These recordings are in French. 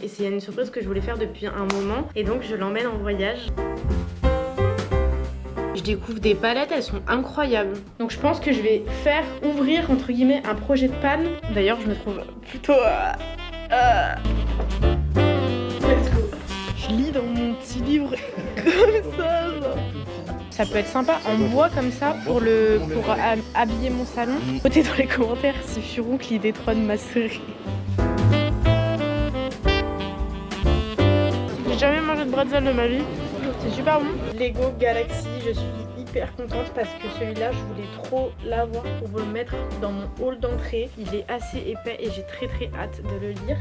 Et c'est une surprise que je voulais faire depuis un moment et donc je l'emmène en voyage. Je découvre des palettes, elles sont incroyables. Donc je pense que je vais faire ouvrir entre guillemets un projet de panne. D'ailleurs je me trouve plutôt... Let's go. Je lis dans mon petit livre comme ça genre. Ça peut être sympa en bois comme ça pour habiller mon salon. Notez dans les commentaires si Furouk l'idée 3 de ma série. J'ai jamais mangé de bretzel de ma vie. C'est super bon. Lego Galaxy, je suis hyper contente parce que celui-là, je voulais trop l'avoir pour le mettre dans mon hall d'entrée. Il est assez épais et j'ai très hâte de le lire.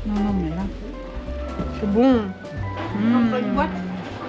Non, mais là, C'est bon. une boîte.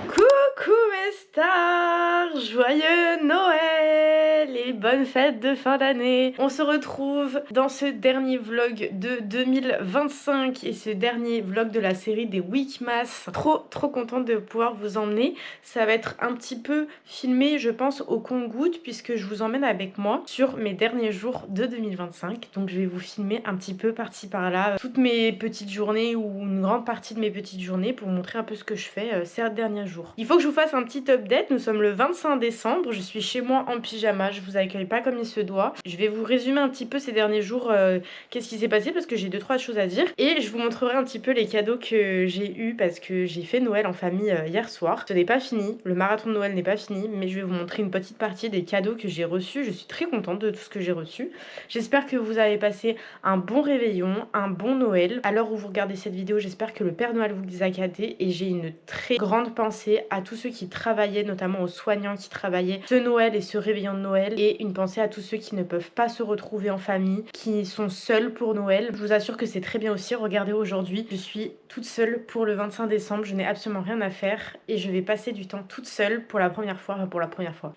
Coucou mes stars, joyeux Noël et bonnes fêtes de fin d'année. On se retrouve dans ce dernier vlog de 2025 et ce dernier vlog de la série des Weekmas. Trop contente de pouvoir vous emmener. Ça va être un petit peu filmé je pense au compte-gouttes puisque je vous emmène avec moi sur mes derniers jours de 2025. Donc je vais vous filmer un petit peu par-ci par-là toutes mes petites journées ou une grande partie de mes petites journées pour vous montrer un peu ce que je fais ces derniers jours. Il faut que je vous fasse un petit update. Nous sommes le 25 décembre. Je suis chez moi en pyjama. Je vous accueille pas comme il se doit. Je vais vous résumer un petit peu ces derniers jours qu'est-ce qui s'est passé parce que j'ai 2-3 choses à dire. Et je vous montrerai un petit peu les cadeaux que j'ai eu parce que j'ai fait Noël en famille hier soir. Ce n'est pas fini. Le marathon de Noël n'est pas fini. Mais je vais vous montrer une petite partie des cadeaux que j'ai reçus. Je suis très contente de tout ce que j'ai reçu. J'espère que vous avez passé un bon réveillon, un bon Noël. À l'heure où vous regardez cette vidéo, j'espère que le Père Noël vous a gâté. Et j'ai une très grande pensée à tous ceux qui travaillaient, notamment aux soignants qui travaillaient ce Noël et ce réveillon de Noël, et une pensée à tous ceux qui ne peuvent pas se retrouver en famille, qui sont seuls pour Noël. Je vous assure que c'est très bien aussi. Regardez, aujourd'hui je suis toute seule pour le 25 décembre, je n'ai absolument rien à faire et je vais passer du temps toute seule pour la première fois.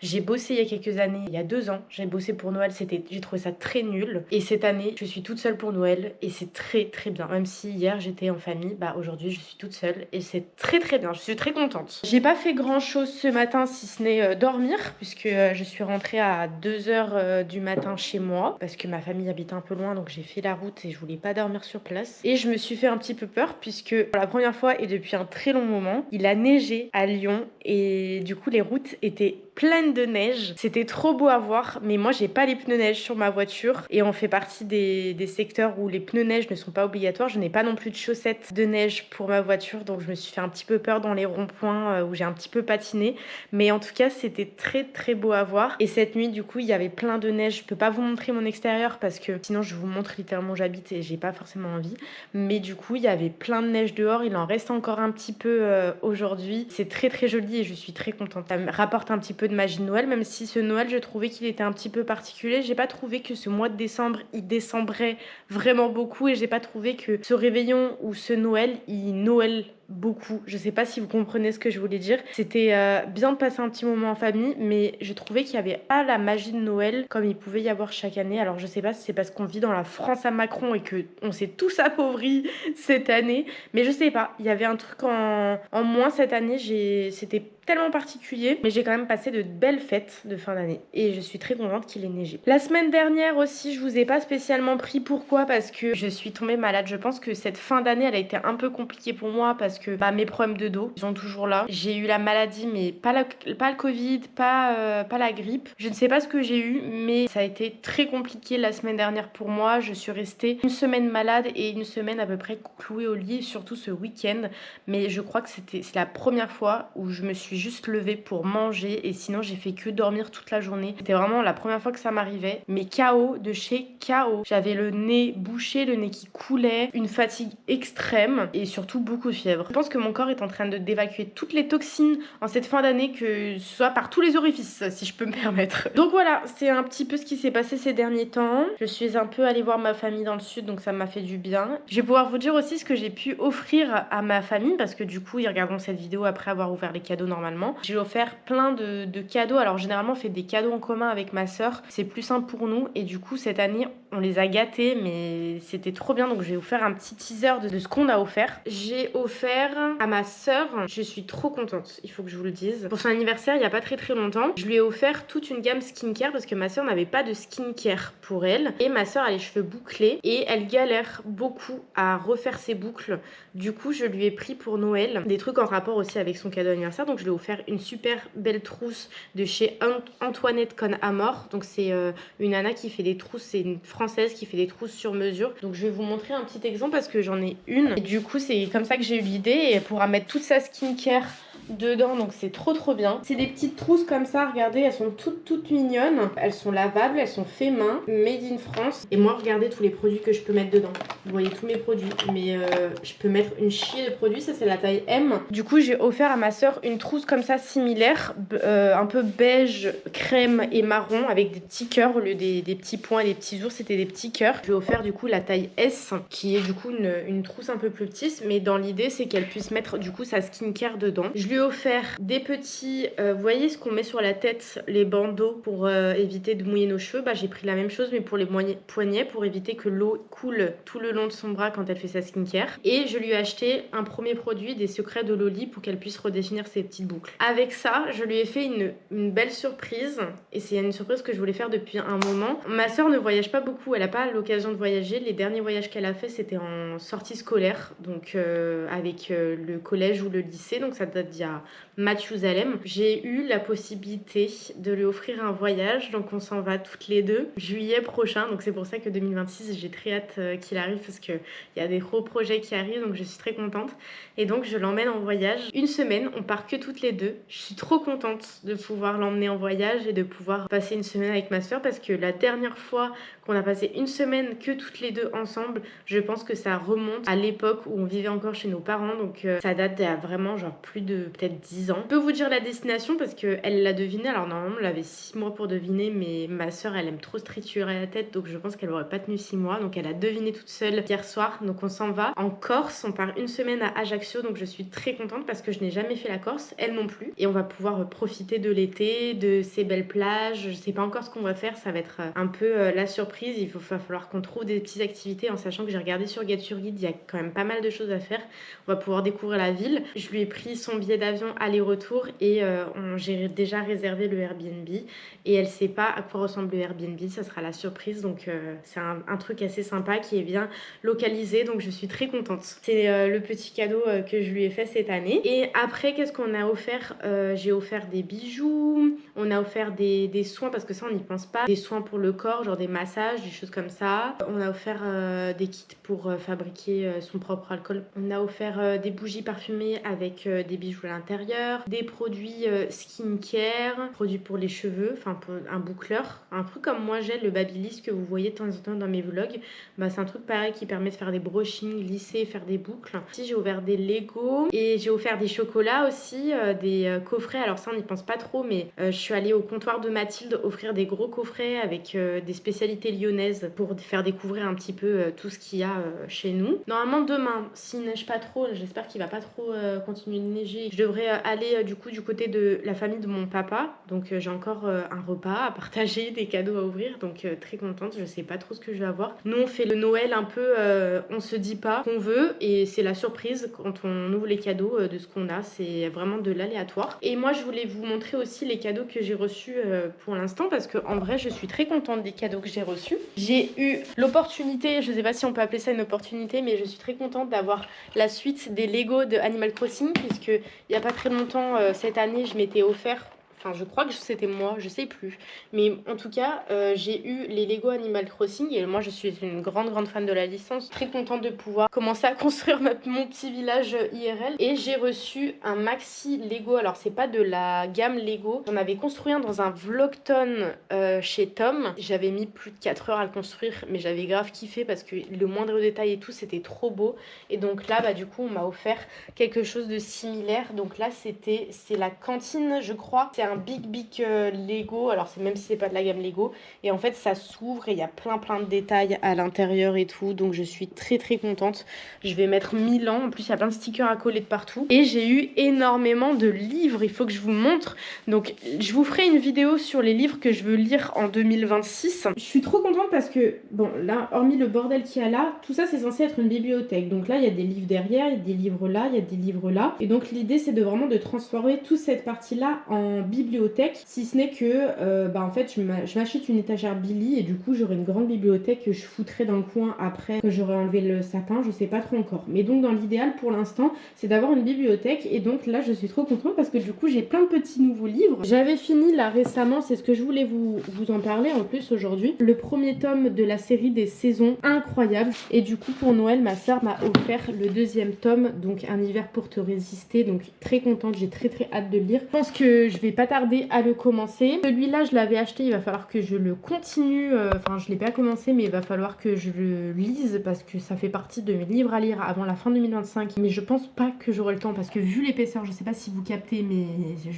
J'ai bossé il y a quelques années, il y a 2 ans, j'ai bossé pour Noël, j'ai trouvé ça très nul, et cette année je suis toute seule pour Noël et c'est très bien. Même si hier j'étais en famille, bah aujourd'hui je suis toute seule et c'est très bien, je suis très contente. J'ai pas fait grand chose ce matin si ce n'est dormir puisque je suis rentrée à 2h du matin chez moi parce que ma famille habite un peu loin, donc j'ai fait la route et je voulais pas dormir sur place. Et je me suis fait un petit peu peur puisque pour la première fois et depuis un très long moment, il a neigé à Lyon et du coup les routes étaient pleines de neige. C'était trop beau à voir, mais moi j'ai pas les pneus neige sur ma voiture et on fait partie des secteurs où les pneus neige ne sont pas obligatoires. Je n'ai pas non plus de chaussettes de neige pour ma voiture, donc je me suis fait un petit peu peur dans les ronds-points où j'ai un petit peu patiné, mais en tout cas c'était très beau à voir. Et cette nuit du coup il y avait plein de neige. Je peux pas vous montrer mon extérieur parce que sinon je vous montre littéralement où j'habite et j'ai pas forcément envie, mais du coup il y avait plein de neige dehors. Il en reste encore un petit peu aujourd'hui. C'est très joli et je suis très contente. Ça me rapporte un petit peu de magie de Noël, même si ce Noël je trouvais qu'il était un petit peu particulier. J'ai pas trouvé que ce mois de décembre il décembrait vraiment beaucoup et j'ai pas trouvé que ce réveillon ou ce Noël il Noël beaucoup. Je sais pas si vous comprenez ce que je voulais dire. C'était bien de passer un petit moment en famille, mais je trouvais qu'il y avait pas la magie de Noël comme il pouvait y avoir chaque année. Alors je sais pas si c'est parce qu'on vit dans la France à Macron et que on s'est tous appauvris cette année, mais je sais pas, il y avait un truc en moins cette année. C'était tellement particulier, mais j'ai quand même passé de belles fêtes de fin d'année et je suis très contente qu'il ait neigé. La semaine dernière aussi, je vous ai pas spécialement pris. Pourquoi? Parce que je suis tombée malade. Je pense que cette fin d'année elle a été un peu compliquée pour moi parce que mes problèmes de dos ils sont toujours là. J'ai eu la maladie, mais pas le Covid, pas la grippe. Je ne sais pas ce que j'ai eu, mais ça a été très compliqué la semaine dernière pour moi. Je suis restée une semaine malade et une semaine à peu près clouée au lit, surtout ce week-end. Mais je crois que c'est la première fois où je me suis juste levée pour manger et sinon j'ai fait que dormir toute la journée. C'était vraiment la première fois que ça m'arrivait, mais KO de chez KO. J'avais le nez bouché, le nez qui coulait, une fatigue extrême et surtout beaucoup de fièvre. Je pense que mon corps est en train d'évacuer toutes les toxines en cette fin d'année, que ce soit par tous les orifices si je peux me permettre. Donc voilà, c'est un petit peu ce qui s'est passé ces derniers temps. Je suis un peu allée voir ma famille dans le sud, donc ça m'a fait du bien. Je vais pouvoir vous dire aussi ce que j'ai pu offrir à ma famille parce que du coup ils regarderont cette vidéo après avoir ouvert les cadeaux normalement. J'ai offert plein de cadeaux. Alors généralement on fait des cadeaux en commun avec ma soeur, c'est plus simple pour nous et du coup cette année on les a gâtés, mais c'était trop bien. Donc je vais vous faire un petit teaser de ce qu'on a offert. J'ai offert offert à ma sœur. Je suis trop contente, il faut que je vous le dise. Pour son anniversaire, il y a pas très longtemps, je lui ai offert toute une gamme skincare parce que ma sœur n'avait pas de skincare pour elle. Et ma sœur a les cheveux bouclés et elle galère beaucoup à refaire ses boucles. Du coup, je lui ai pris pour Noël des trucs en rapport aussi avec son cadeau anniversaire. Donc je lui ai offert une super belle trousse de chez Antoinette Con Amor. Donc c'est une nana qui fait des trousses, c'est une française qui fait des trousses sur mesure. Donc je vais vous montrer un petit exemple parce que j'en ai une. Et du coup, c'est comme ça que j'ai eu l'idée et elle pourra mettre toute sa skincare dedans, donc c'est trop bien. C'est des petites trousses comme ça, regardez, elles sont toutes mignonnes. Elles sont lavables, elles sont fait main, made in France. Et moi, regardez tous les produits que je peux mettre dedans. Vous voyez tous mes produits, mais je peux mettre une chier de produits, ça c'est la taille M. Du coup, j'ai offert à ma soeur une trousse comme ça similaire, un peu beige, crème et marron avec des petits cœurs au lieu des petits points et des petits ours, c'était des petits cœurs. Je lui ai offert du coup la taille S, qui est du coup une trousse un peu plus petite, mais dans l'idée c'est qu'elle puisse mettre du coup sa skincare dedans. Je lui ai offert des petits, vous voyez ce qu'on met sur la tête, les bandeaux pour éviter de mouiller nos cheveux. Bah j'ai pris la même chose mais pour les poignets pour éviter que l'eau coule tout le long de son bras quand elle fait sa skincare. Et je lui ai acheté un premier produit des secrets de Loli pour qu'elle puisse redéfinir ses petites boucles. Avec ça, je lui ai fait une belle surprise et c'est une surprise que je voulais faire depuis un moment. Ma soeur ne voyage pas beaucoup, elle n'a pas l'occasion de voyager. Les derniers voyages qu'elle a fait c'était en sortie scolaire, donc avec le collège ou le lycée, donc ça date d'il y a Mathusalem. J'ai eu la possibilité de lui offrir un voyage, donc on s'en va toutes les deux juillet prochain, donc c'est pour ça que 2026 j'ai très hâte qu'il arrive parce qu'il y a des gros projets qui arrivent, donc je suis très contente et donc je l'emmène en voyage. Une semaine, on part que toutes les deux. Je suis trop contente de pouvoir l'emmener en voyage et de pouvoir passer une semaine avec ma soeur parce que la dernière fois qu'on a passé une semaine que toutes les deux ensemble, je pense que ça remonte à l'époque où on vivait encore chez nos parents, donc ça date d'il y a vraiment genre plus de peut-être 10 ans. Je peux vous dire la destination parce qu'elle l'a deviné, alors normalement elle avait 6 mois pour deviner, mais ma soeur elle aime trop se triturer la tête, donc je pense qu'elle aurait pas tenu 6 mois, donc elle a deviné toute seule hier soir. Donc on s'en va en Corse, on part une semaine à Ajaccio, donc je suis très contente parce que je n'ai jamais fait la Corse, elle non plus, et on va pouvoir profiter de l'été, de ces belles plages. Je sais pas encore ce qu'on va faire, ça va être un peu la surprise. Il va falloir qu'on trouve des petites activités en sachant que j'ai regardé sur Get Your Guide, il y a quand même pas mal de choses à faire. On va pouvoir découvrir la ville. Je lui ai pris son billet d'avion aller-retour et j'ai déjà réservé le Airbnb et elle sait pas à quoi ressemble le Airbnb, ça sera la surprise, donc c'est un truc assez sympa qui est bien localisé, donc je suis très contente. C'est le petit cadeau que je lui ai fait cette année. Et après, qu'est-ce qu'on a offert? J'ai offert des bijoux, on a offert des soins parce que ça on n'y pense pas, des soins pour le corps, genre des massages, des choses comme ça. On a offert des kits pour fabriquer son propre alcool. On a offert des bougies parfumées avec des bijoux à l'intérieur, des produits skincare, produits pour les cheveux, enfin pour un boucleur, un truc comme moi j'ai le Babyliss que vous voyez de temps en temps dans mes vlogs. Bah, c'est un truc pareil qui permet de faire des brushings, lisser, faire des boucles. Ici j'ai ouvert des Lego et j'ai offert des chocolats aussi, des coffrets. Alors ça on n'y pense pas trop, mais je suis allée au comptoir de Mathilde offrir des gros coffrets avec des spécialités lyonnaises pour faire découvrir un petit peu tout ce qu'il y a chez nous. Normalement demain, s'il neige pas trop, j'espère qu'il va pas trop continuer de neiger, je devrais aller du coup du côté de la famille de mon papa. Donc j'ai encore un repas à partager, des cadeaux à ouvrir, donc très contente. Je sais pas trop ce que je vais avoir. Nous on fait le Noël un peu, on se dit pas qu'on veut et c'est la surprise quand on ouvre les cadeaux de ce qu'on a, c'est vraiment de l'aléatoire. Et moi je voulais vous montrer aussi les cadeaux que j'ai reçus pour l'instant parce que en vrai je suis très contente des cadeaux que j'ai reçus. J'ai eu l'opportunité, je sais pas si on peut appeler ça une opportunité, mais je suis très contente d'avoir la suite des Lego de Animal Crossing puisque il y a pas très longtemps cette année je m'étais offert. Enfin, je crois que c'était moi, je sais plus. Mais en tout cas, j'ai eu les Lego Animal Crossing et moi, je suis une grande fan de la licence. Très contente de pouvoir commencer à construire mon petit village IRL. Et j'ai reçu un maxi Lego. Alors, c'est pas de la gamme Lego. J'en avais construit un dans un Vlogton chez Tom. J'avais mis plus de 4 heures à le construire, mais j'avais grave kiffé parce que le moindre détail et tout, c'était trop beau. Et donc là, bah du coup, on m'a offert quelque chose de similaire. Donc là, c'est la cantine, je crois. C'est un big Lego, alors c'est même si c'est pas de la gamme Lego, et en fait ça s'ouvre et il y a plein de détails à l'intérieur et tout, donc je suis très contente. Je vais mettre 1000 ans, en plus il y a plein de stickers à coller de partout, et j'ai eu énormément de livres, il faut que je vous montre, donc je vous ferai une vidéo sur les livres que je veux lire en 2026. Je suis trop contente parce que, bon là, hormis le bordel qu'il y a là, tout ça c'est censé être une bibliothèque, donc là il y a des livres derrière, il y a des livres là, il y a des livres là, et donc l'idée c'est de vraiment de transformer toute cette partie là en bibliothèque, si ce n'est que en fait je m'achète une étagère Billy et du coup j'aurai une grande bibliothèque que je foutrai dans le coin après que j'aurai enlevé le sapin, je sais pas trop encore, mais donc dans l'idéal pour l'instant c'est d'avoir une bibliothèque, et donc là je suis trop contente parce que du coup j'ai plein de petits nouveaux livres. J'avais fini là récemment, c'est ce que je voulais vous en parler en plus aujourd'hui, le premier tome de la série des saisons, incroyable, et du coup pour Noël ma soeur m'a offert le deuxième tome, donc Un hiver pour te résister, donc très contente, j'ai très hâte de le lire. Je pense que je vais pas tarder à le commencer. Celui-là je l'avais acheté, il va falloir que je le continue, enfin je l'ai pas commencé mais il va falloir que je le lise parce que ça fait partie de mes livres à lire avant la fin 2025, mais je pense pas que j'aurai le temps parce que vu l'épaisseur, je sais pas si vous captez, mais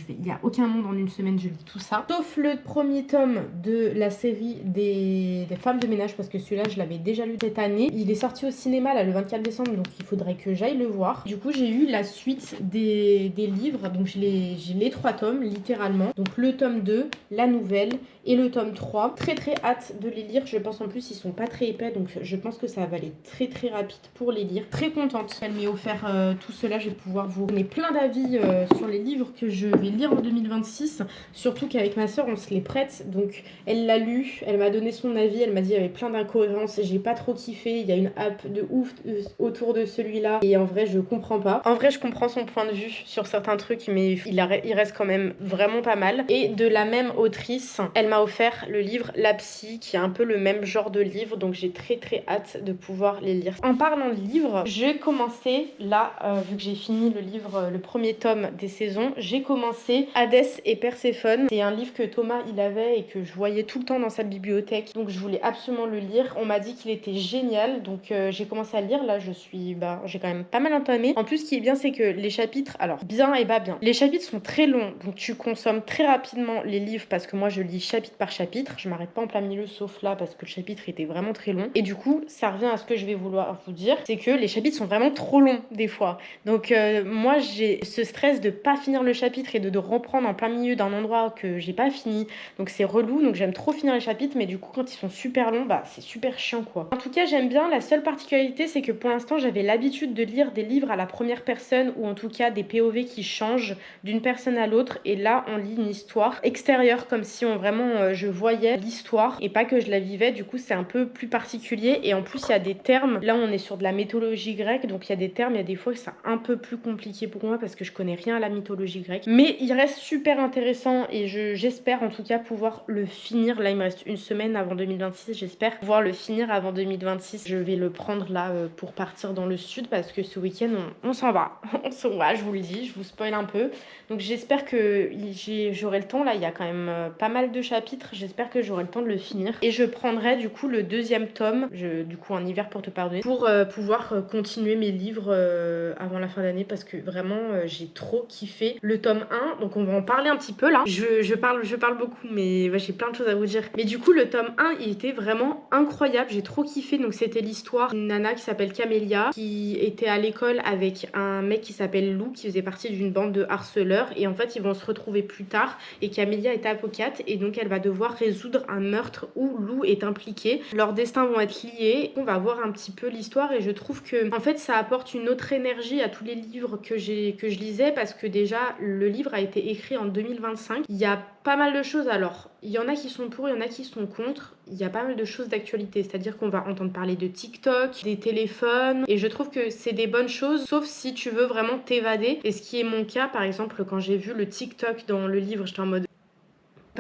il y a aucun monde en une semaine je lis tout ça, sauf le premier tome de la série des femmes de ménage parce que celui-là je l'avais déjà lu cette année. Il est sorti au cinéma là le 24 décembre, donc il faudrait que j'aille le voir. Du coup j'ai eu la suite des livres, donc j'ai les 3 tomes littéralement, donc le tome 2, la nouvelle et le tome 3. Très hâte de les lire, je pense en plus ils sont pas très épais, donc je pense que ça va aller très rapide pour les lire. Très contente, elle m'ait offert tout cela, je vais pouvoir vous donner plein d'avis sur les livres que je vais lire en 2026, surtout qu'avec ma soeur on se les prête, donc elle l'a lu, elle m'a donné son avis, elle m'a dit il y avait plein d'incohérences, j'ai pas trop kiffé, il y a une hype de ouf autour de celui-là, et en vrai je comprends pas. En vrai je comprends son point de vue sur certains trucs, mais il reste quand même vraiment pas mal. Et de la même autrice, elle m'a offert le livre La Psy, qui est un peu le même genre de livre, donc j'ai très hâte de pouvoir les lire. En parlant de livres, j'ai commencé là, vu que j'ai fini le livre, le premier tome des saisons, j'ai commencé Hadès et Perséphone. C'est un livre que Thomas il avait et que je voyais tout le temps dans sa bibliothèque, donc je voulais absolument le lire. On m'a dit qu'il était génial, donc j'ai commencé à le lire. Là j'ai quand même pas mal entamé. En plus ce qui est bien c'est que les chapitres, alors bien et pas bien, les chapitres sont très longs, donc tu consommes très rapidement les livres parce que moi je lis chapitre par chapitre, je m'arrête pas en plein milieu sauf là parce que le chapitre était vraiment très long, et du coup ça revient à ce que je vais vouloir vous dire, c'est que les chapitres sont vraiment trop longs des fois, donc moi j'ai ce stress de pas finir le chapitre et de reprendre en plein milieu d'un endroit que j'ai pas fini, donc c'est relou, donc j'aime trop finir les chapitres, mais du coup quand ils sont super longs, bah c'est super chiant quoi. En tout cas j'aime bien, la seule particularité c'est que pour l'instant j'avais l'habitude de lire des livres à la première personne, ou en tout cas des POV qui changent d'une personne à l'autre, et là on lit une histoire extérieure comme si je voyais l'histoire et pas que je la vivais, du coup c'est un peu plus particulier, et en plus il y a des termes, là on est sur de la mythologie grecque, donc il y a des termes, il y a des fois c'est un peu plus compliqué pour moi parce que je connais rien à la mythologie grecque, mais il reste super intéressant et j'espère en tout cas pouvoir le finir. Là il me reste une semaine avant 2026, j'espère pouvoir le finir avant 2026. Je vais le prendre là pour partir dans le sud parce que ce week-end on s'en va on s'en va, je vous le dis, je vous spoil un peu, donc j'espère que j'aurai le temps. Là il y a quand même pas mal de chapitres, j'espère que j'aurai le temps de le finir, et je prendrai du coup le deuxième tome, du coup Un hiver pour te pardonner, pour pouvoir continuer mes livres avant la fin d'année, parce que vraiment j'ai trop kiffé le tome 1, donc on va en parler un petit peu là. Je parle beaucoup, mais ouais, j'ai plein de choses à vous dire, mais du coup le tome 1 il était vraiment incroyable, j'ai trop kiffé. Donc c'était l'histoire d'une nana qui s'appelle Camélia, qui était à l'école avec un mec qui s'appelle Lou, qui faisait partie d'une bande de harceleurs, et en fait ils vont se retrouver plus tard, et Camélia est avocate, et donc elle va devoir résoudre un meurtre où Lou est impliqué. Leurs destins vont être liés, on va voir un petit peu l'histoire, et je trouve que en fait ça apporte une autre énergie à tous les livres que je lisais, parce que déjà le livre a été écrit en 2025, il y a pas mal de choses, alors il y en a qui sont pour, il y en a qui sont contre, il y a pas mal de choses d'actualité, c'est-à-dire qu'on va entendre parler de TikTok, des téléphones, et je trouve que c'est des bonnes choses, sauf si tu veux vraiment t'évader, et ce qui est mon cas. Par exemple quand j'ai vu le TikTok dans le livre, j'étais en mode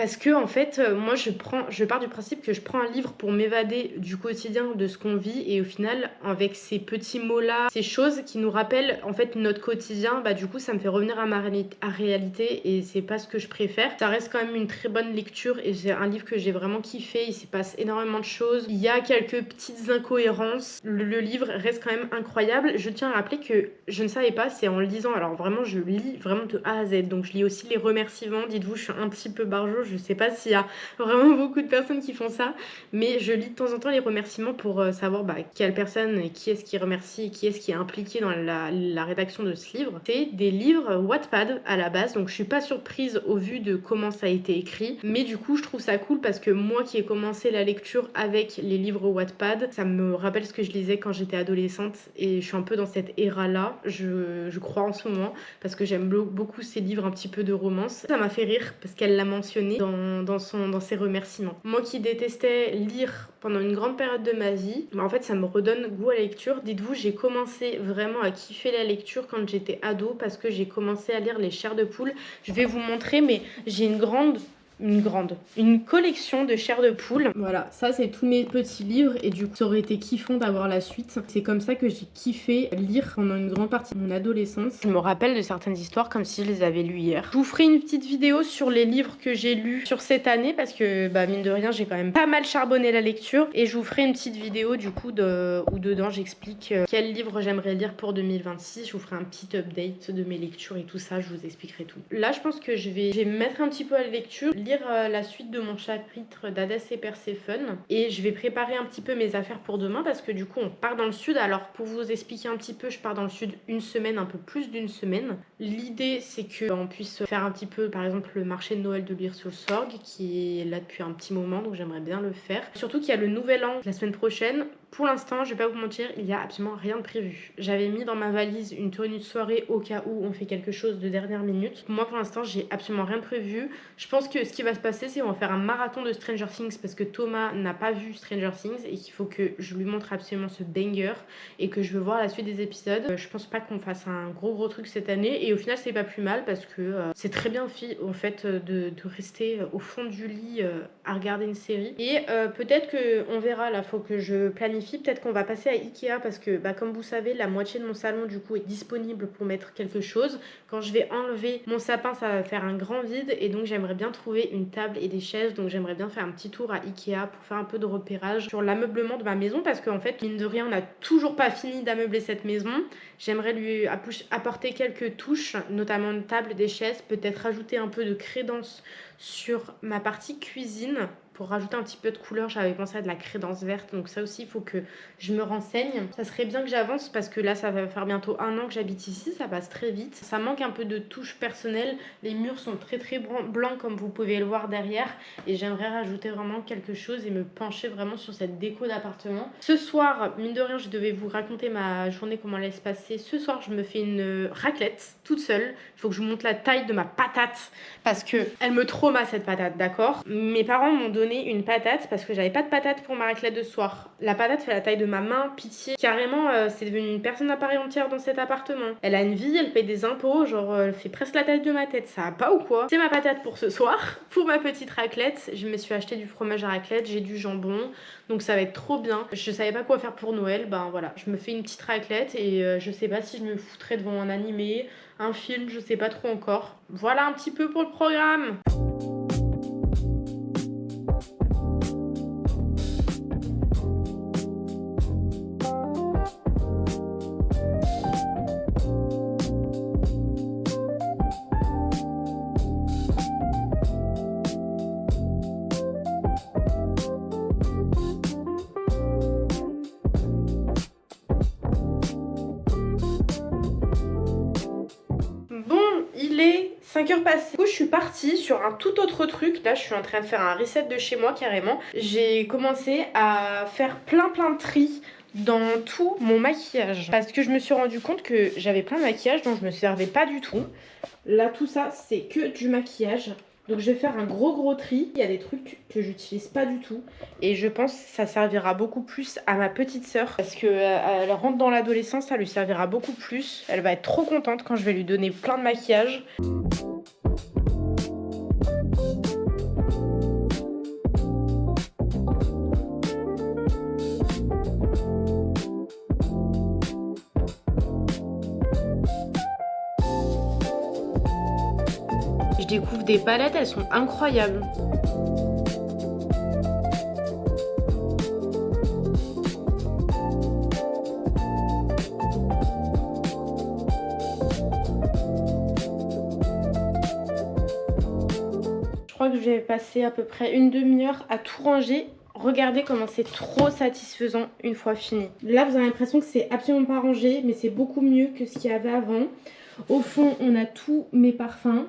parce que en fait moi je pars du principe que je prends un livre pour m'évader du quotidien, de ce qu'on vit, et au final avec ces petits mots là, ces choses qui nous rappellent en fait notre quotidien, bah du coup ça me fait revenir à ma réalité, et c'est pas ce que je préfère. Ça reste quand même une très bonne lecture et c'est un livre que j'ai vraiment kiffé. Il s'y passe énormément de choses, il y a quelques petites incohérences, le livre reste quand même incroyable. Je tiens à rappeler que je ne savais pas, c'est en le lisant, alors vraiment je lis vraiment de A à Z, donc je lis aussi les remerciements. Dites-vous, je suis un petit peu barjot, je sais pas s'il y a vraiment beaucoup de personnes qui font ça, mais je lis de temps en temps les remerciements pour savoir quelle personne, qui est-ce qui remercie, qui est-ce qui est impliqué dans la rédaction de ce livre. C'est des livres Wattpad à la base, donc je suis pas surprise au vu de comment ça a été écrit, mais du coup je trouve ça cool parce que moi qui ai commencé la lecture avec les livres Wattpad, ça me rappelle ce que je lisais quand j'étais adolescente, et je suis un peu dans cette ère là, je crois en ce moment, parce que j'aime beaucoup ces livres un petit peu de romance. Ça m'a fait rire parce qu'elle l'a mentionné dans ses remerciements. Moi qui détestais lire pendant une grande période de ma vie, en fait ça me redonne goût à la lecture. Dites-vous, j'ai commencé vraiment à kiffer la lecture quand j'étais ado, parce que j'ai commencé à lire les chairs de poule. Je vais vous montrer, mais j'ai une collection de chairs de poule. Voilà, ça c'est tous mes petits livres, et du coup ça aurait été kiffant d'avoir la suite. C'est comme ça que j'ai kiffé lire pendant une grande partie de mon adolescence. Je me rappelle de certaines histoires comme si je les avais lues hier. Je vous ferai une petite vidéo sur les livres que j'ai lus sur cette année, parce que mine de rien j'ai quand même pas mal charbonné la lecture, et je vous ferai une petite vidéo du coup où dedans j'explique quel livre j'aimerais lire pour 2026. Je vous ferai un petit update de mes lectures et tout ça, je vous expliquerai tout. Là je pense que je vais me mettre un petit peu à la lecture, lire la suite de mon chapitre d'Hadès et Perséphone, et je vais préparer un petit peu mes affaires pour demain, parce que du coup on part dans le sud. Alors pour vous expliquer un petit peu, je pars dans le sud une semaine, un peu plus d'une semaine. L'idée c'est qu'on puisse faire un petit peu par exemple le marché de Noël de l'Ir-sur-Sorgue, qui est là depuis un petit moment, donc j'aimerais bien le faire. Surtout qu'il y a le nouvel an la semaine prochaine. Pour l'instant, je vais pas vous mentir, il y a absolument rien de prévu. J'avais mis dans ma valise une tenue de soirée au cas où on fait quelque chose de dernière minute. Moi pour l'instant j'ai absolument rien de prévu. Je pense que ce qui va se passer, c'est qu'on va faire un marathon de Stranger Things, parce que Thomas n'a pas vu Stranger Things et qu'il faut que je lui montre absolument ce banger, et que je veux voir la suite des épisodes. Je pense pas qu'on fasse un gros truc cette année, et au final c'est pas plus mal, parce que c'est très bien en fait de rester au fond du lit à regarder une série. Et peut-être qu'on verra, là faut que je planifie, peut-être qu'on va passer à Ikea, parce que comme vous savez la moitié de mon salon du coup est disponible pour mettre quelque chose. Quand je vais enlever mon sapin, ça va faire un grand vide, et donc j'aimerais bien trouver une table et des chaises, donc j'aimerais bien faire un petit tour à Ikea pour faire un peu de repérage sur l'ameublement de ma maison, parce qu'en fait mine de rien on n'a toujours pas fini d'ameubler cette maison. J'aimerais lui apporter quelques touches, notamment une table, des chaises, peut-être rajouter un peu de crédence sur ma partie cuisine pour rajouter un petit peu de couleur. J'avais pensé à de la crédence verte, donc ça aussi il faut que je me renseigne. Ça serait bien que j'avance, parce que là ça va faire bientôt 1 an que j'habite ici, ça passe très vite. Ça manque un peu de touche personnelle, les murs sont très blancs comme vous pouvez le voir derrière, et j'aimerais rajouter vraiment quelque chose et me pencher vraiment sur cette déco d'appartement. Ce soir, mine de rien, je devais vous raconter ma journée, comment elle allait se passer. Ce soir je me fais une raclette toute seule. Il faut que je vous montre la taille de ma patate, parce que elle me trauma cette patate, d'accord. Mes parents m'ont donné une patate parce que j'avais pas de patate pour ma raclette de soir. La patate fait la taille de ma main, pitié. Carrément, c'est devenu une personne à part entière dans cet appartement. Elle a une vie, elle paye des impôts, genre elle fait presque la taille de ma tête. Ça va pas ou quoi? C'est ma patate pour ce soir. Pour ma petite raclette, je me suis acheté du fromage à raclette, j'ai du jambon, donc ça va être trop bien. Je savais pas quoi faire pour Noël, voilà, je me fais une petite raclette, et je sais pas si je me foutrais devant un animé, un film, je sais pas trop encore. Voilà un petit peu pour le programme. Il est 5h passées. Du coup, je suis partie sur un tout autre truc. Là, je suis en train de faire un reset de chez moi carrément. J'ai commencé à faire plein de tri dans tout mon maquillage, parce que je me suis rendu compte que j'avais plein de maquillage dont je me servais pas du tout. Là, tout ça, c'est que du maquillage. Donc je vais faire un gros tri. Il y a des trucs que j'utilise pas du tout, et je pense que ça servira beaucoup plus à ma petite sœur, parce que elle rentre dans l'adolescence, ça lui servira beaucoup plus. Elle va être trop contente quand je vais lui donner plein de maquillage. découvre des palettes, elles sont incroyables. Je crois que je vais passer à peu près une demi-heure à tout ranger. Regardez comment c'est trop satisfaisant une fois fini. Là vous avez l'impression que c'est absolument pas rangé, mais c'est beaucoup mieux que ce qu'il y avait avant. Au fond on a tous mes parfums.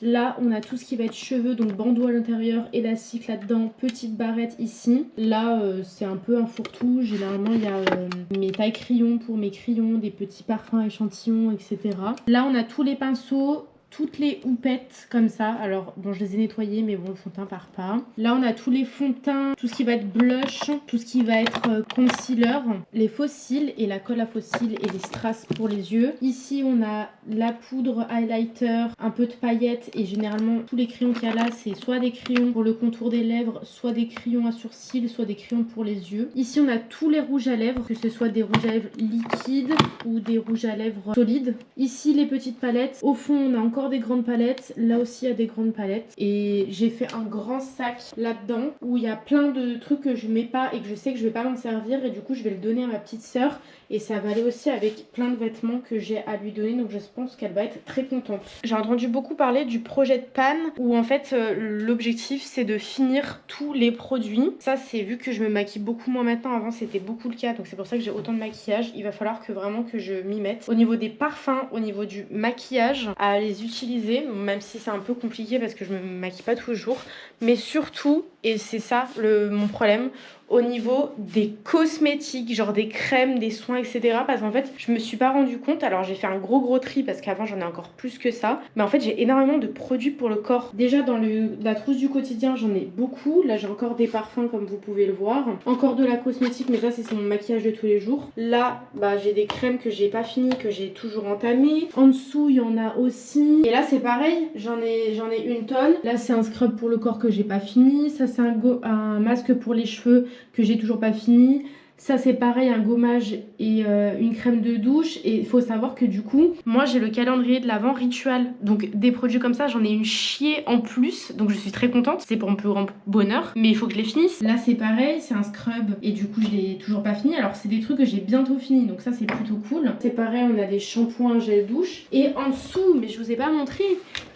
Là on a tout ce qui va être cheveux, donc bandeau à l'intérieur, élastique là-dedans, petite barrette ici. Là c'est un peu un fourre-tout. Généralement il y a mes tailles crayons pour mes crayons, des petits parfums échantillons, etc. Là on a tous les pinceaux, toutes les houpettes comme ça. Alors bon, je les ai nettoyées, mais bon, le fond de teint part pas. Là on a tous les fonds de teint, tout ce qui va être blush, tout ce qui va être concealer, les faux cils et la colle à faux cils et les strass pour les yeux. Ici on a la poudre highlighter, un peu de paillettes, et généralement tous les crayons qu'il y a là c'est soit des crayons pour le contour des lèvres, soit des crayons à sourcils, soit des crayons pour les yeux. Ici on a tous les rouges à lèvres, que ce soit des rouges à lèvres liquides ou des rouges à lèvres solides. Ici les petites palettes. Au fond on a encore des grandes palettes, là aussi il y a des grandes palettes, et j'ai fait un grand sac là-dedans où il y a plein de trucs que je mets pas et que je sais que je vais pas m'en servir, et du coup je vais le donner à ma petite sœur, et ça va aller aussi avec plein de vêtements que j'ai à lui donner, donc je pense qu'elle va être très contente. J'ai entendu beaucoup parler du projet de pan où en fait l'objectif c'est de finir tous les produits. Ça c'est vu que je me maquille beaucoup moins maintenant, avant c'était beaucoup le cas, donc c'est pour ça que j'ai autant de maquillage. Il va falloir que vraiment que je m'y mette. Au niveau des parfums, au niveau du maquillage, à les utiliser, même si c'est un peu compliqué parce que je me maquille pas toujours, mais surtout, et c'est ça mon problème, au niveau des cosmétiques, genre des crèmes, des soins, etc. Parce qu'en fait, je me suis pas rendu compte. Alors j'ai fait un gros tri parce qu'avant j'en ai encore plus que ça. Mais en fait, j'ai énormément de produits pour le corps. Déjà dans la trousse du quotidien, j'en ai beaucoup. Là, j'ai encore des parfums comme vous pouvez le voir. Encore de la cosmétique, mais ça c'est mon maquillage de tous les jours. Là, bah j'ai des crèmes que j'ai pas fini, que j'ai toujours entamées. En dessous, il y en a aussi. Et là, c'est pareil, j'en ai une tonne. Là, c'est un scrub pour le corps que j'ai pas fini. Ça, c'est un masque pour les cheveux que j'ai toujours pas fini. Ça c'est pareil, un gommage et une crème de douche. Et il faut savoir que du coup, moi j'ai le calendrier de l'Avent Ritual. Donc des produits comme ça, j'en ai une chier en plus. Donc je suis très contente, c'est pour mon plus grand bonheur. Mais il faut que je les finisse. Là c'est pareil, c'est un scrub et du coup je l'ai toujours pas fini. Alors c'est des trucs que j'ai bientôt fini, donc ça c'est plutôt cool. C'est pareil, on a des shampoings gel douche. Et en dessous, mais je vous ai pas montré,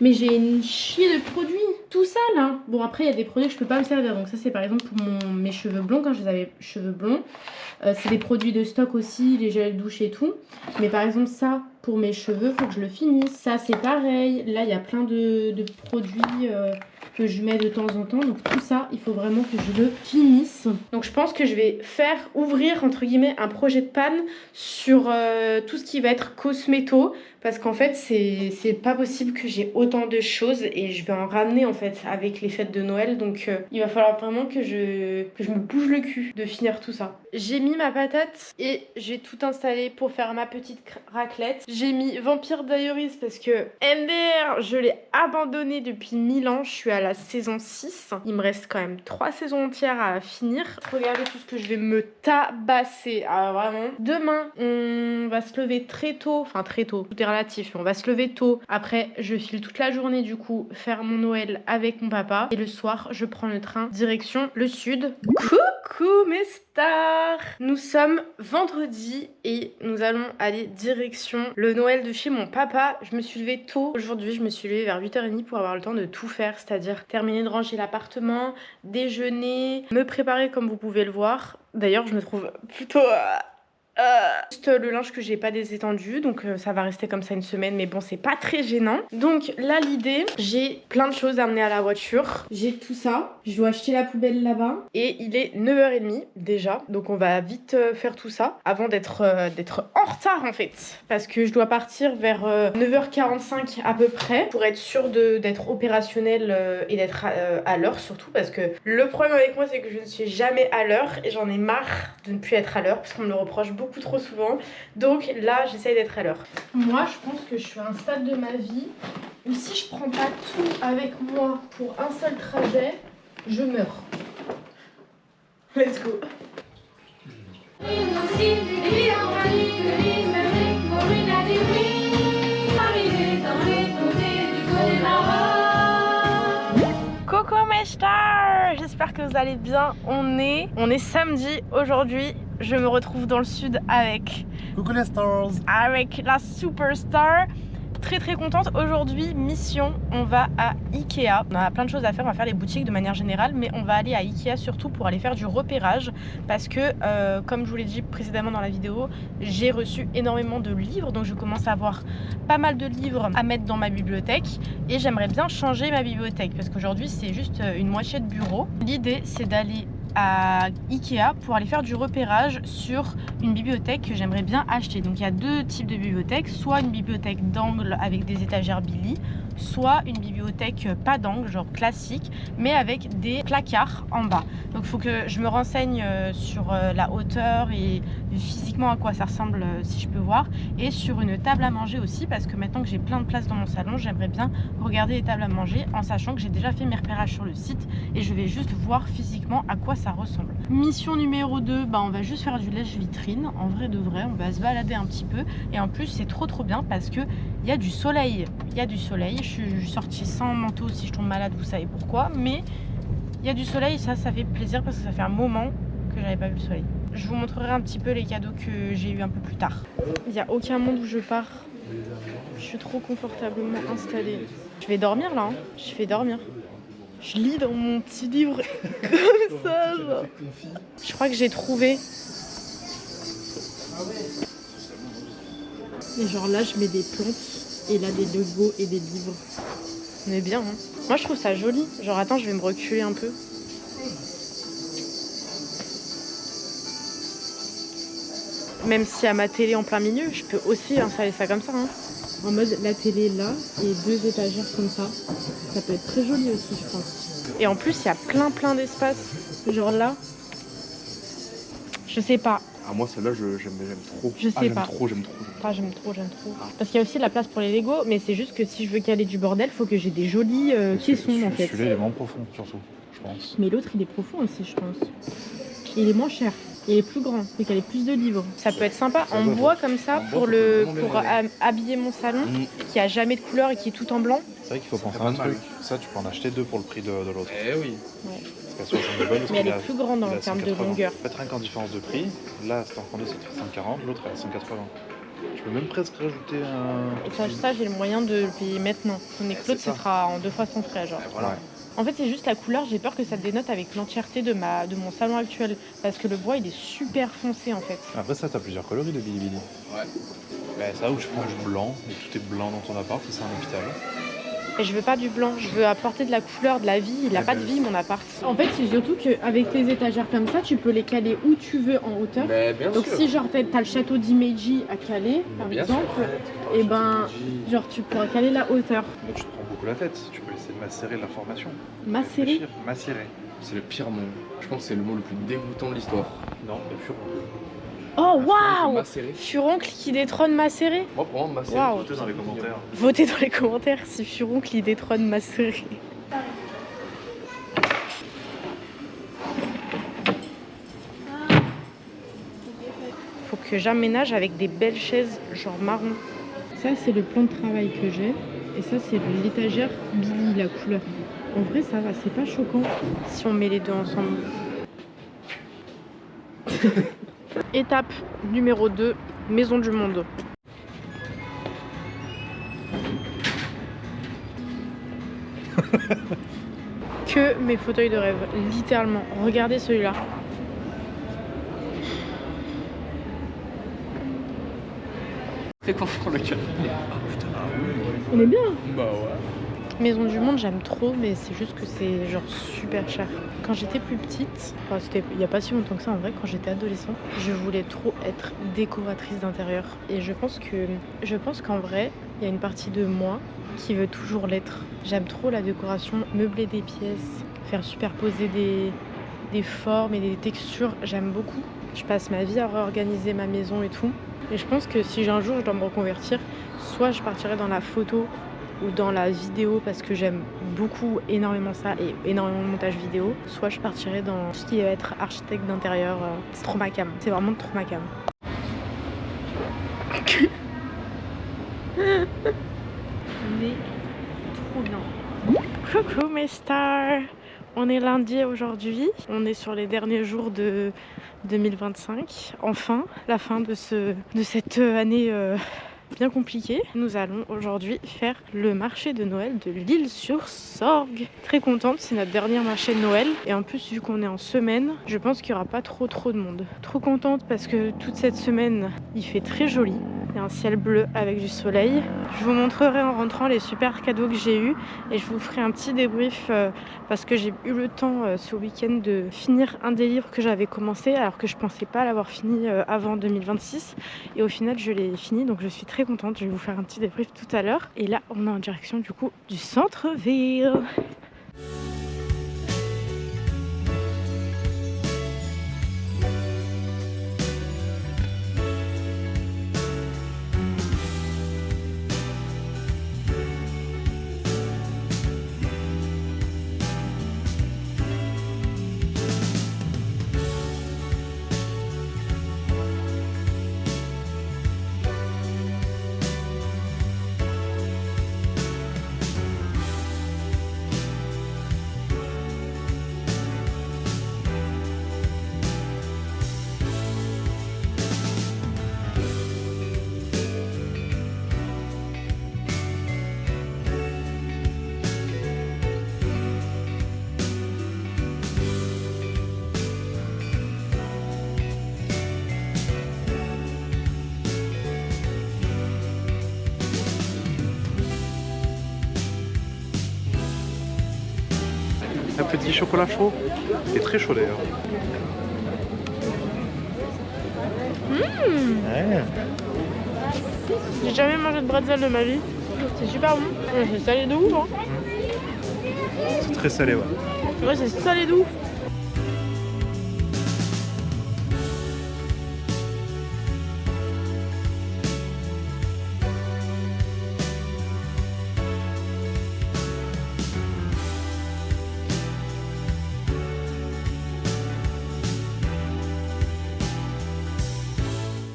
mais j'ai une chier de produits. Tout ça là. Bon après il y a des produits que je peux pas me servir. Donc ça c'est par exemple pour mes cheveux blonds quand je les avais cheveux blonds. C'est des produits de stock aussi, les gels douche et tout. Mais par exemple ça, pour mes cheveux, faut que je le finisse. Ça c'est pareil. Là il y a plein de produits que je mets de temps en temps. Donc tout ça, il faut vraiment que je le finisse. Donc je pense que je vais faire ouvrir entre guillemets un projet de pan sur tout ce qui va être cosméto. Parce qu'en fait c'est pas possible que j'ai autant de choses et je vais en ramener en fait avec les fêtes de Noël. Donc il va falloir vraiment que je me bouge le cul de finir tout ça. J'ai mis ma patate et j'ai tout installé pour faire ma petite raclette. J'ai mis Vampire Diaries parce que MDR je l'ai abandonné depuis 1000 ans. Je suis à la saison 6. Il me reste quand même 3 saisons entières à finir. Regardez tout ce que je vais me tabasser. Ah vraiment. Demain on va se lever très tôt. Enfin très tôt. Tout est relatif. On va se lever tôt. Après je file toute la journée du coup faire mon Noël avec mon papa. Et le soir je prends le train direction le sud. Coucou mes stars! Nous sommes vendredi et nous allons aller direction le Noël de chez mon papa. Je me suis levée tôt. Aujourd'hui je me suis levée vers 8h30 pour avoir le temps de tout faire. C'est-à-dire terminer de ranger l'appartement, déjeuner, me préparer comme vous pouvez le voir. D'ailleurs je me trouve plutôt... juste le linge que j'ai pas désétendu, donc ça va rester comme ça une semaine, mais bon c'est pas très gênant. Donc là l'idée, j'ai plein de choses à amener à la voiture. J'ai tout ça, je dois acheter la poubelle là-bas et il est 9h30 déjà, donc on va vite faire tout ça avant d'être en retard en fait, parce que je dois partir vers 9h45 à peu près pour être sûre d'être opérationnelle et d'être à l'heure surtout, parce que le problème avec moi c'est que je ne suis jamais à l'heure et j'en ai marre de ne plus être à l'heure parce qu'on me le reproche beaucoup trop souvent. Donc là j'essaye d'être à l'heure. Moi je pense que je suis à un stade de ma vie où si je prends pas tout avec moi pour un seul trajet, je meurs. Let's go. que vous allez bien. On est samedi aujourd'hui. Je me retrouve dans le sud avec... Coucou les stars. Avec la superstar. Très contente. Aujourd'hui, mission, on va à Ikea. On a plein de choses à faire, on va faire les boutiques de manière générale, mais on va aller à Ikea surtout pour aller faire du repérage parce que, comme je vous l'ai dit précédemment dans la vidéo, j'ai reçu énormément de livres, donc je commence à avoir pas mal de livres à mettre dans ma bibliothèque et j'aimerais bien changer ma bibliothèque parce qu'aujourd'hui c'est juste une moitié de bureau. L'idée c'est d'aller à Ikea pour aller faire du repérage sur une bibliothèque que j'aimerais bien acheter. Donc il y a deux types de bibliothèques, soit une bibliothèque d'angle avec des étagères Billy, soit une bibliothèque pas d'angle, genre classique, mais avec des placards en bas. Donc il faut que je me renseigne sur la hauteur et physiquement à quoi ça ressemble si je peux voir, et sur une table à manger aussi, parce que maintenant que j'ai plein de place dans mon salon, j'aimerais bien regarder les tables à manger en sachant que j'ai déjà fait mes repérages sur le site et je vais juste voir physiquement à quoi ça ressemble. Mission numéro 2, on va juste faire du lèche-vitrine, en vrai de vrai, on va se balader un petit peu et en plus c'est trop bien parce que il y a du soleil, je suis sortie sans manteau, si je tombe malade vous savez pourquoi, mais il y a du soleil, ça fait plaisir parce que ça fait un moment que j'avais pas vu le soleil. Je vous montrerai un petit peu les cadeaux que j'ai eu un peu plus tard. Il n'y a aucun monde où je pars. Je suis trop confortablement installée. Je vais dormir là, je vais dormir. Je lis dans mon petit livre comme ça. Genre. Je crois que j'ai trouvé. Et genre là, je mets des plantes et là des logos et des livres. On est bien, hein. Moi, je trouve ça joli. Genre, attends, je vais me reculer un peu. Même si à ma télé en plein milieu, je peux aussi installer ça comme ça. Hein. En mode la télé là et deux étagères comme ça. Ça peut être très joli aussi, je pense. Et en plus, il y a plein d'espace. Genre là. Je sais pas. Ah, moi, celle-là, j'aime trop. Je sais pas. J'aime trop. J'aime trop. Parce qu'il y a aussi la place pour les Lego, mais c'est juste que si je veux caler du bordel, faut que j'ai des jolis caissons en fait. Celui-là, il est vraiment profond, surtout, je pense. Mais l'autre, il est profond aussi, je pense. Il est moins cher. Il est plus grand, donc il y a plus de livres. Ça peut être sympa en bois comme ça pour habiller mon salon, qui a jamais de couleur et qui est tout en blanc. C'est vrai qu'il faut penser à un truc. Ça, tu peux en acheter deux pour le prix de l'autre. Eh oui. Ouais. Parce qu'à 60 balles, mais elle est plus grande en termes de longueur. En fait, rien qu'en différence de prix, là, c'est en prendre c'est 140, l'autre est à 180. Je peux même presque rajouter un... Et ça j'ai le moyen de le payer maintenant. Tandis que l'autre, ce sera en 2 fois son frais, genre. Voilà. Ouais. En fait, c'est juste la couleur, j'ai peur que ça dénote avec l'entièreté de mon salon actuel. Parce que le bois, il est super foncé, en fait. Après ça, t'as plusieurs coloris de Billy Billy. Ouais. Ben, ça où je prends du blanc, et tout est blanc dans ton appart, c'est un hôpital. Et je veux pas du blanc, je veux apporter de la couleur, de la vie. Il a pas de vie, mon appart. En fait, c'est surtout qu'avec tes étagères comme ça, tu peux les caler où tu veux en hauteur. Mais bien donc sûr. Si genre t'as le château d'Imeji à caler, par exemple, et genre tu pourras caler la hauteur. Mais tu te prends beaucoup la tête, tu peux essayer de macérer l'information. Macérer? Macérer. C'est le pire mot. Je pense que c'est le mot le plus dégoûtant de l'histoire. Non, le furoncle. Oh waouh! Macéré. Furoncle qui détrône Macéré? Moi, pour moi, macéré. Waouh. Votez dans les commentaires. Votez dans les commentaires si Furoncle il détrône Macéré. Faut que j'aménage avec des belles chaises genre marron. Ça c'est le plan de travail que j'ai. Et ça c'est l'étagère Billy, la couleur. En vrai ça va, c'est pas choquant si on met les deux ensemble. Étape numéro 2, Maison du Monde. Que mes fauteuils de rêve, littéralement. Regardez celui-là. Fais confiance le canapé. On est bien. Bah ouais. Maison du Monde, j'aime trop, mais c'est juste que c'est genre super cher. Quand j'étais plus petite, enfin, c'était il n'y a pas si longtemps que ça en vrai, quand j'étais adolescente, je voulais trop être décoratrice d'intérieur. Et je pense qu'en vrai, il y a une partie de moi qui veut toujours l'être. J'aime trop la décoration, meubler des pièces, faire superposer des formes et des textures, j'aime beaucoup. Je passe ma vie à réorganiser ma maison et tout. Et je pense que si un jour je dois me reconvertir, soit je partirai dans la photo ou dans la vidéo parce que j'aime beaucoup énormément ça et énormément de montage vidéo, soit je partirai dans tout ce qui va être architecte d'intérieur. C'est trop ma cam, c'est vraiment trop ma cam. On est trop bien. Coucou mes stars, On est lundi aujourd'hui, on est sur les derniers jours de 2025. Enfin, la fin de cette année bien compliquée. Nous allons aujourd'hui faire le marché de Noël de l'Isle-sur-Sorgue. Très contente, c'est notre dernier marché de Noël. Et en plus, vu qu'on est en semaine, je pense qu'il n'y aura pas trop de monde. Trop contente parce que toute cette semaine, il fait très joli. Il y a un ciel bleu avec du soleil. Je vous montrerai en rentrant les super cadeaux que j'ai eus et je vous ferai un petit débrief parce que j'ai eu le temps ce week-end de finir un des livres que j'avais commencé alors que je pensais pas l'avoir fini avant 2026 et au final je l'ai fini, donc je suis très contente. Je vais vous faire un petit débrief tout à l'heure et là on est en direction du coup du centre-ville. Un petit chocolat chaud, qui est très chaud d'ailleurs. Ouais. J'ai jamais mangé de bretzel de ma vie. C'est super bon. C'est salé de ouf hein. C'est très salé, ouais. Ouais, c'est salé de ouf.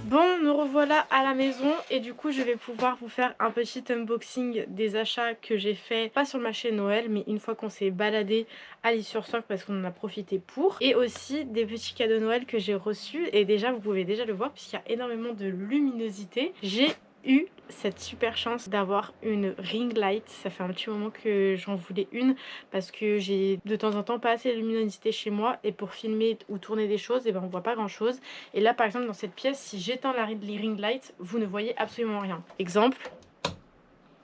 Bon, nous revoilà à la maison et du coup je vais pouvoir vous faire un petit unboxing des achats que j'ai fait, pas sur le marché de Noël mais une fois qu'on s'est baladé à l'Isle-sur-Sorgue parce qu'on en a profité pour, et aussi des petits cadeaux de Noël que j'ai reçus et déjà vous pouvez déjà le voir puisqu'il y a énormément de luminosité. J'ai eu cette super chance d'avoir une ring light. Ça fait un petit moment que j'en voulais une parce que j'ai de temps en temps pas assez de luminosité chez moi et pour filmer ou tourner des choses et ben on voit pas grand chose. Et là par exemple dans cette pièce, si j'éteins la ring light, vous ne voyez absolument rien. Exemple,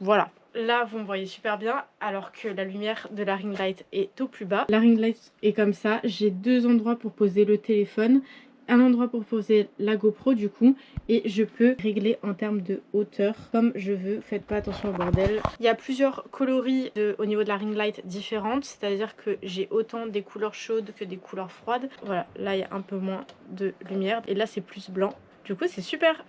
voilà. Là vous me voyez super bien alors que la lumière de la ring light est au plus bas. La ring light est comme ça, j'ai deux endroits pour poser le téléphone, un endroit pour poser la GoPro du coup, et je peux régler en termes de hauteur comme je veux. Faites pas attention au bordel. Il y a plusieurs coloris au niveau de la ring light différentes, c'est à dire que j'ai autant des couleurs chaudes que des couleurs froides. Voilà, là il y a un peu moins de lumière et là c'est plus blanc. Du coup c'est super,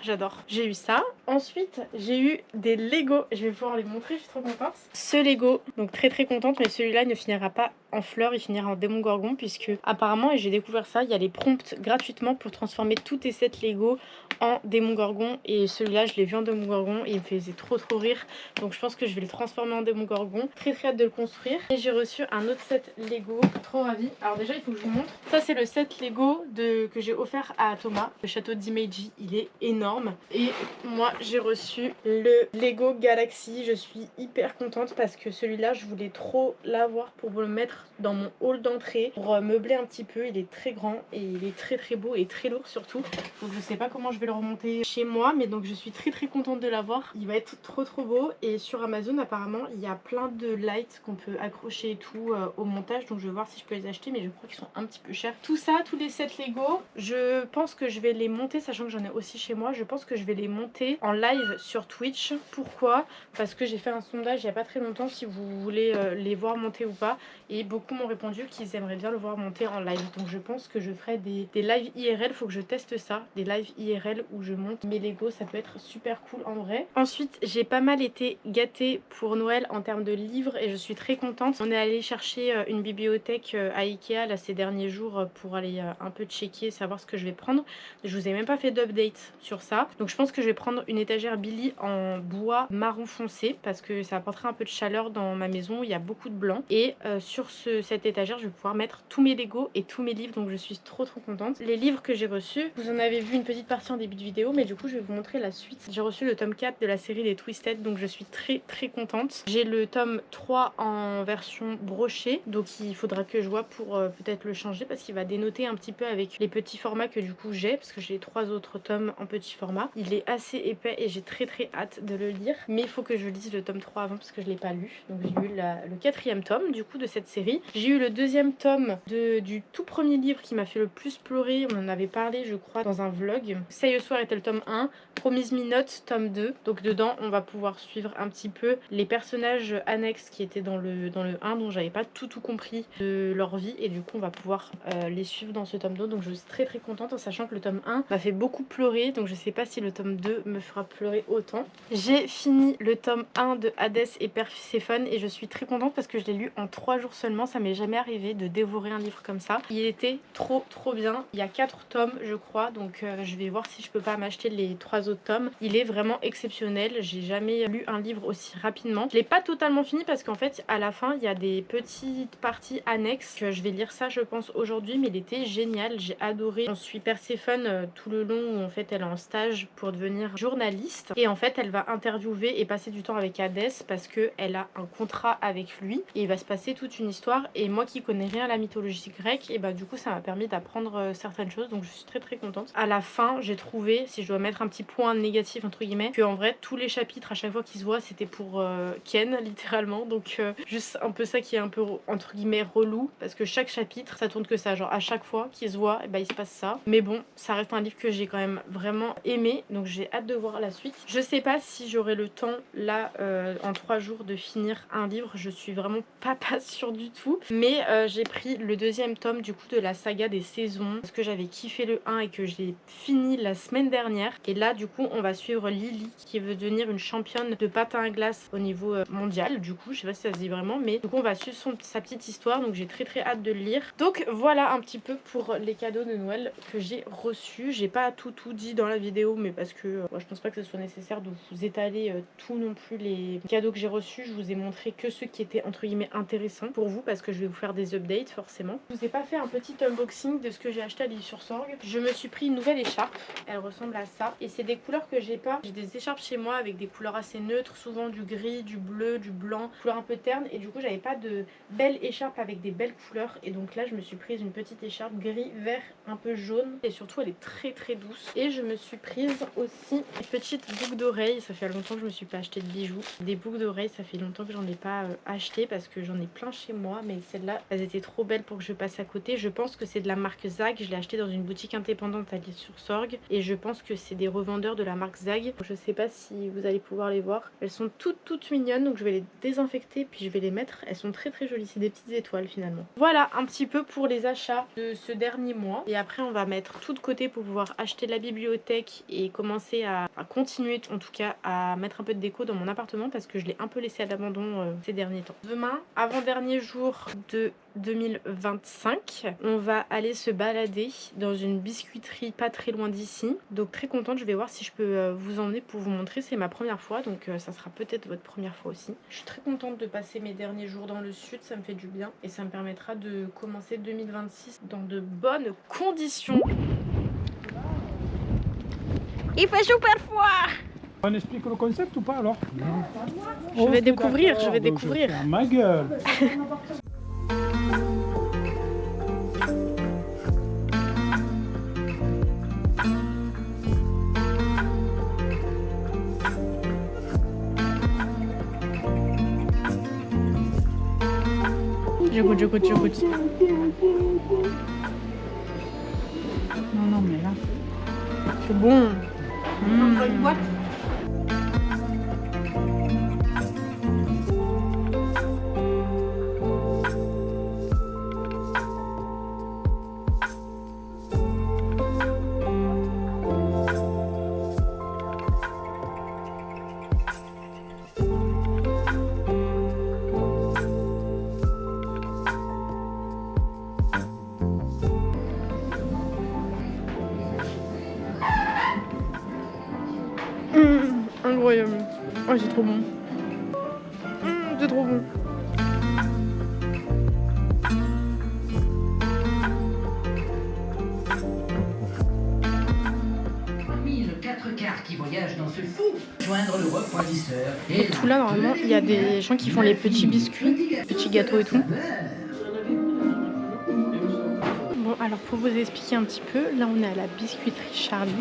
j'adore. J'ai eu ça. Ensuite j'ai eu des Lego, je vais pouvoir les montrer, je suis trop contente. Ce Lego, donc très contente, mais celui-là il ne finira pas en fleurs, il finira en démon gorgon puisque apparemment, et j'ai découvert ça, il y a les prompts gratuitement pour transformer tous tes sets Lego en démon gorgon, et celui-là je l'ai vu en démon gorgon et il me faisait trop rire, donc je pense que je vais le transformer en démon gorgon. Très hâte de le construire. Et j'ai reçu un autre set Lego, trop ravie. Alors déjà il faut que je vous montre, ça c'est le set Lego que j'ai offert à Thomas, le château d'Imeji, il est énorme. Et moi j'ai reçu le Lego Galaxy, je suis hyper contente parce que celui-là je voulais trop l'avoir pour le mettre dans mon hall d'entrée pour meubler un petit peu. Il est très grand et il est très beau et très lourd surtout, donc je sais pas comment je vais le remonter chez moi, mais donc je suis très contente de l'avoir. Il va être trop beau, et sur Amazon apparemment il y a plein de lights qu'on peut accrocher et tout au montage, donc je vais voir si je peux les acheter, mais je crois qu'ils sont un petit peu chers. Tout ça, tous les sets Lego, je pense que je vais les monter, sachant que j'en ai aussi chez moi, je pense que je vais les monter en live sur Twitch. Pourquoi? Parce que j'ai fait un sondage il y a pas très longtemps si vous voulez les voir monter ou pas, et beaucoup m'ont répondu qu'ils aimeraient bien le voir monter en live, donc je pense que je ferai des lives IRL. Faut que je teste ça, des lives IRL où je monte mes Lego, ça peut être super cool en vrai. Ensuite j'ai pas mal été gâtée pour Noël en termes de livres et je suis très contente. On est allé chercher une bibliothèque à Ikea là ces derniers jours pour aller un peu checker, savoir ce que je vais prendre. Je vous ai même pas fait d'update sur ça, donc je pense que je vais prendre une étagère Billy en bois marron foncé parce que ça apportera un peu de chaleur dans ma maison, il y a beaucoup de blanc. Et sur cette étagère, je vais pouvoir mettre tous mes Lego et tous mes livres, donc je suis trop contente. Les livres que j'ai reçus, vous en avez vu une petite partie en début de vidéo, mais du coup je vais vous montrer la suite. J'ai reçu le tome 4 de la série des Twisted, donc je suis très contente. J'ai le tome 3 en version brochée, donc il faudra que je vois pour peut-être le changer parce qu'il va dénoter un petit peu avec les petits formats que du coup j'ai, parce que j'ai les 3 autres tomes en petit format. Il est assez épais et j'ai très hâte de le lire, mais il faut que je lise le tome 3 avant parce que je l'ai pas lu. Donc j'ai eu le 4e tome du coup de cette série. J'ai eu le 2e tome du tout premier livre qui m'a fait le plus pleurer. On en avait parlé je crois dans un vlog. Say a Soir était le tome 1, Promise Me Not tome 2. Donc dedans on va pouvoir suivre un petit peu les personnages annexes qui étaient dans le 1 dont j'avais pas tout compris de leur vie, et du coup on va pouvoir les suivre dans ce tome 2. Donc je suis très contente en sachant que le tome 1 m'a fait beaucoup pleurer, donc je sais pas si le tome 2 me fera pleurer autant. J'ai fini le tome 1 de Hades et Perséphone et je suis très contente parce que je l'ai lu en 3 jours seulement. Ça m'est jamais arrivé de dévorer un livre comme ça. Il était trop bien. Il y a 4 tomes je crois, donc je vais voir si je peux pas m'acheter les 3 autres tomes. Il est vraiment exceptionnel. J'ai jamais lu un livre aussi rapidement. Je l'ai pas totalement fini parce qu'en fait à la fin il y a des petites parties annexes que je vais lire ça je pense aujourd'hui, mais il était génial. J'ai adoré. On suit Perséphone tout le long où en fait elle est en stage pour devenir journaliste, et en fait elle va interviewer et passer du temps avec Hadès parce que elle a un contrat avec lui et il va se passer toute une histoire. Et moi qui connais rien à la mythologie grecque, et bah du coup ça m'a permis d'apprendre certaines choses, donc je suis très contente. À la fin j'ai trouvé, si je dois mettre un petit point négatif entre guillemets, que en vrai tous les chapitres à chaque fois qu'ils se voient c'était pour Ken littéralement, donc juste un peu ça qui est un peu entre guillemets relou, parce que chaque chapitre ça tourne que ça, genre à chaque fois qu'ils se voient et bah il se passe ça. Mais bon, ça reste un livre que j'ai quand même vraiment aimé, donc j'ai hâte de voir la suite. Je sais pas si j'aurai le temps là en 3 jours de finir un livre, je suis vraiment pas sûre du tout, mais j'ai pris le 2e tome du coup de la saga des saisons parce que j'avais kiffé le 1 et que j'ai fini la semaine dernière. Et là du coup on va suivre Lily qui veut devenir une championne de patin à glace au niveau mondial. Du coup je sais pas si ça se dit vraiment, mais du coup on va suivre sa petite histoire, donc j'ai très hâte de le lire. Donc voilà un petit peu pour les cadeaux de Noël que j'ai reçus. J'ai pas tout dit dans la vidéo, mais parce que moi je pense pas que ce soit nécessaire de vous étaler tout non plus les cadeaux que j'ai reçus. Je vous ai montré que ceux qui étaient entre guillemets intéressants pour vous parce que je vais vous faire des updates forcément. Je vous ai pas fait un petit unboxing de ce que j'ai acheté à l'Île-sur-Sorgue. Je me suis pris une nouvelle écharpe, elle ressemble à ça et c'est des couleurs que j'ai pas. J'ai des écharpes chez moi avec des couleurs assez neutres, souvent du gris, du bleu, du blanc, couleurs un peu ternes, et du coup j'avais pas de belles écharpes avec des belles couleurs, et donc là je me suis prise une petite écharpe gris, vert, un peu jaune, et surtout elle est très douce. Et je me suis prise aussi une petite boucle d'oreille. Ça fait longtemps que je me suis pas acheté de bijoux. Des boucles d'oreilles, ça fait longtemps que j'en ai pas acheté parce que j'en ai plein chez moi, mais celles-là elles étaient trop belles pour que je passe à côté. Je pense que c'est de la marque Zag, je l'ai acheté dans une boutique indépendante à l'Île-sur-Sorgue et je pense que c'est des revendeurs de la marque Zag. Je sais pas si vous allez pouvoir les voir. Elles sont toutes mignonnes, donc je vais les désinfecter puis je vais les mettre. Elles sont très jolies, c'est des petites étoiles finalement. Voilà un petit peu pour les achats de ce dernier mois, et après on va mettre tout de côté pour pouvoir acheter de la bibliothèque et commencer à continuer en tout cas à mettre un peu de déco dans mon appartement parce que je l'ai un peu laissé à l'abandon ces derniers temps. Demain, avant-dernier jour de 2025, on va aller se balader dans une biscuiterie pas très loin d'ici, donc très contente. Je vais voir si je peux vous emmener pour vous montrer. C'est ma première fois, donc ça sera peut-être votre première fois aussi. Je suis très contente de passer mes derniers jours dans le sud, ça me fait du bien et ça me permettra de commencer 2026 dans de bonnes conditions. Il fait super froid. On explique le concept ou pas alors? Je vais découvrir, je vais ma gueule. Je goûte. Non, mais là. C'est bon. Dans une boîte. Incroyable. Oh, c'est trop bon. C'est trop bon. stars qui voyagent dans ce fou. Joindre le refroidisseur. Et Tout là, normalement, il y a des gens qui font les petits biscuits, petits gâteaux et tout. Bon, alors pour vous expliquer un petit peu, là on est à la biscuiterie Charlie.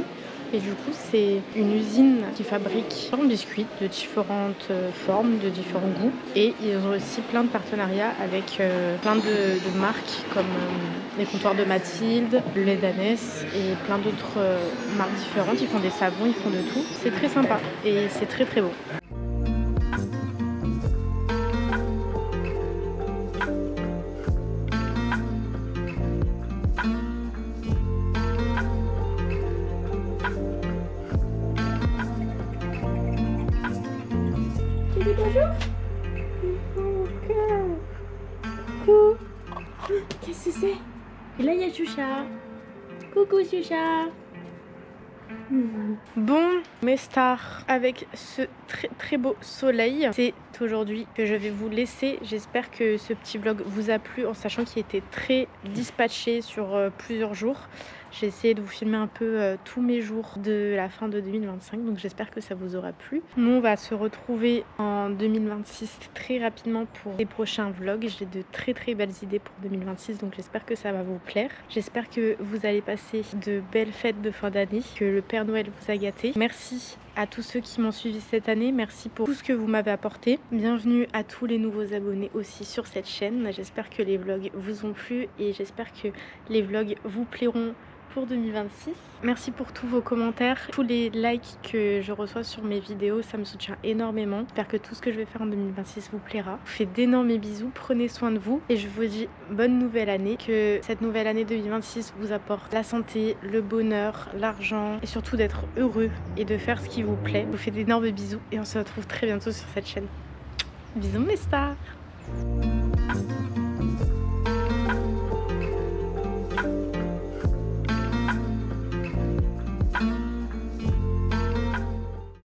Et du coup, c'est une usine qui fabrique plein de biscuits de différentes formes, de différents goûts. Et ils ont aussi plein de partenariats avec plein de marques comme les comptoirs de Mathilde, le lait d'Anès et plein d'autres marques différentes. Ils font des savons, ils font de tout. C'est très sympa et c'est très très beau. Bonjour. Coucou. Qu'est-ce que c'est? Et là, il y a Choucha. Coucou Choucha. Bon, mes stars, avec ce très très beau soleil, c'est aujourd'hui que je vais vous laisser. J'espère que ce petit vlog vous a plu, en sachant qu'il était très dispatché sur plusieurs jours. J'ai essayé de vous filmer un peu tous mes jours de la fin de 2025, donc j'espère que ça vous aura plu. Nous, on va se retrouver en 2026 très rapidement pour les prochains vlogs. J'ai de très très belles idées pour 2026, donc j'espère que ça va vous plaire. J'espère que vous allez passer de belles fêtes de fin d'année, que le Père Noël vous a gâté. Merci à tous ceux qui m'ont suivi cette année, merci pour tout ce que vous m'avez apporté. Bienvenue à tous les nouveaux abonnés aussi sur cette chaîne. J'espère que les vlogs vous ont plu et j'espère que les vlogs vous plairont pour 2026. Merci pour tous vos commentaires, tous les likes que je reçois sur mes vidéos, ça me soutient énormément. J'espère que tout ce que je vais faire en 2026 vous plaira. Je vous fais d'énormes bisous, prenez soin de vous et je vous dis bonne nouvelle année, que cette nouvelle année 2026 vous apporte la santé, le bonheur, l'argent et surtout d'être heureux et de faire ce qui vous plaît. Je vous fais d'énormes bisous et on se retrouve très bientôt sur cette chaîne. Bisous mes stars.